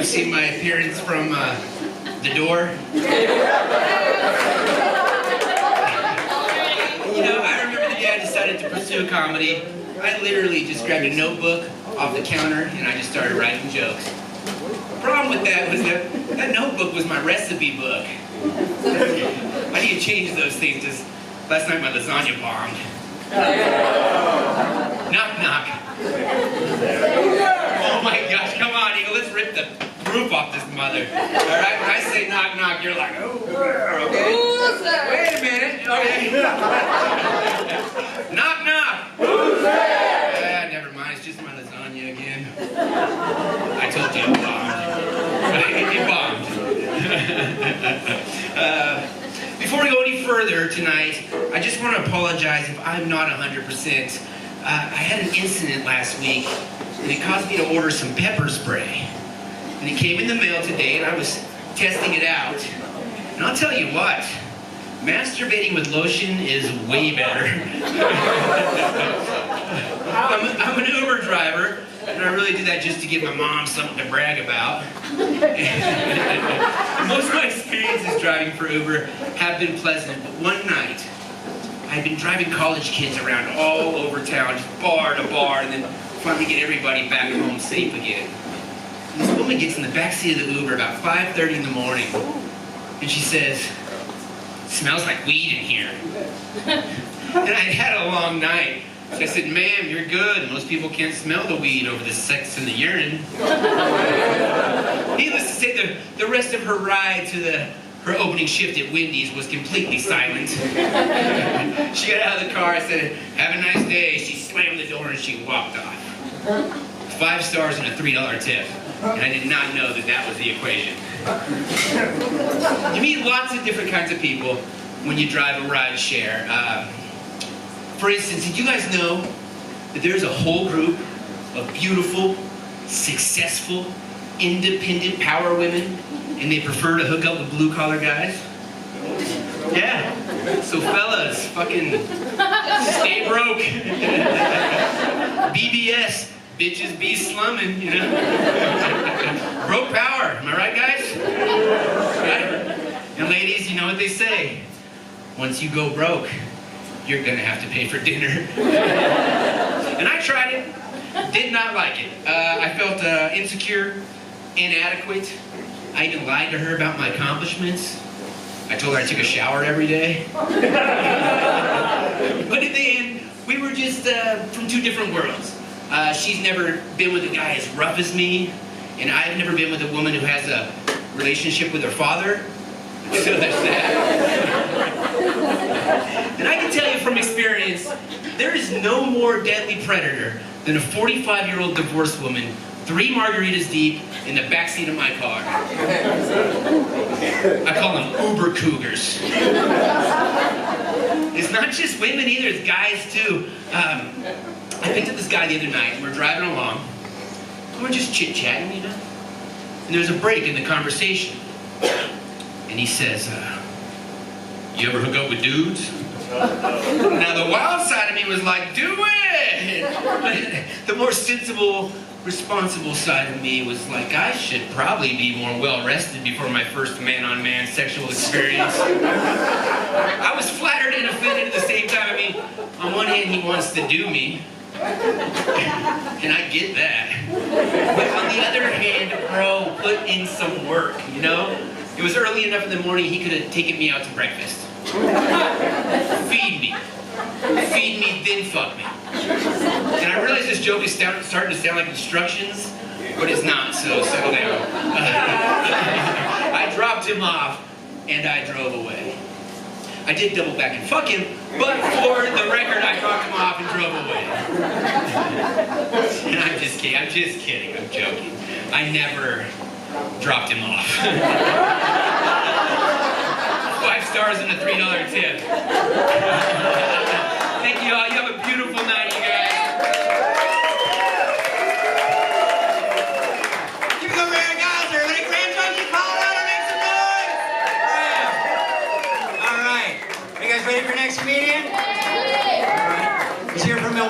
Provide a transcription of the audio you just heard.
have seen my appearance from the door. You know, I remember the day I decided to pursue comedy. I literally just grabbed a notebook off the counter and I just started writing jokes. The problem with that was that notebook was my recipe book. I need to change those things because last night my lasagna bombed. Knock, knock. Oh my gosh, come on, Eagle, let's rip the roof off this mother. Alright, when I say knock, knock, you're like, oh, okay? Wait a minute, okay. Knock, knock. Who's there? Never mind, it's just my lasagna again. I told you it bombed. Before we go any further tonight, I just want to apologize if I'm not 100%. I had an incident last week, and it caused me to order some pepper spray. And it came in the mail today, and I was testing it out. And I'll tell you what, masturbating with lotion is way better. I'm an Uber driver, and I really do that just to give my mom something to brag about. Most of my experiences driving for Uber have been pleasant, but one night, I'd been driving college kids around all over town, just bar to bar, and then finally get everybody back home safe again. And this woman gets in the backseat of the Uber about 5:30 in the morning, and she says, "Smells like weed in here." And I'd had a long night. So I said, "Ma'am, you're good. Most people can't smell the weed over the sex and the urine." Needless to say, the rest of her ride to her opening shift at Wendy's was completely silent. She got out of the car, I said, "Have a nice day." She slammed the door and she walked off. 5 stars and a $3 tip. And I did not know that that was the equation. You meet lots of different kinds of people when you drive a ride share. For instance, did you guys know that there's a whole group of beautiful, successful, independent power women, and they prefer to hook up with blue-collar guys? Yeah. So fellas, fucking stay broke. BBS, bitches be slumming, you know? Broke power, am I right, guys? Right? And ladies, you know what they say. Once you go broke, you're gonna have to pay for dinner. And I tried it, did not like it. I felt insecure, inadequate. I even lied to her about my accomplishments. I told her I took a shower every day. But in the end, we were just from two different worlds. She's never been with a guy as rough as me, and I've never been with a woman who has a relationship with her father. So there's that. And I can tell you from experience, there is no more deadly predator than a 45-year-old divorced woman, 3 margaritas deep, in the backseat of my car. I call them Uber cougars. It's not just women either, it's guys too. I picked up this guy the other night, and we're driving along, and we're just chit-chatting, you know? And there's a break in the conversation. And he says, "You ever hook up with dudes?" Now the wild side of me was like, "Do it!" But the more sensible, responsible side of me was like, I should probably be more well-rested before my first man-on-man sexual experience. I was flattered and offended at the same time. I mean, on one hand, he wants to do me. And I get that. But on the other hand, bro, put in some work, you know? It was early enough in the morning he could have taken me out to breakfast. Feed me. Feed me, then fuck me. And I realize this joke is starting to sound like instructions, but it's not, so settle down. I dropped him off, and I drove away. I did double back and fuck him, but for the record, I dropped him off and drove away. And I'm just kidding, I'm joking. I never dropped him off. 5 stars and a $3 tip. Thank you all, you have a beautiful night, you guys. Keep it over here, guys. Everybody, Grand Junction, Colorado, make some noise! All right. Are you guys ready for next comedian? All right. Let's hear from Milwaukee.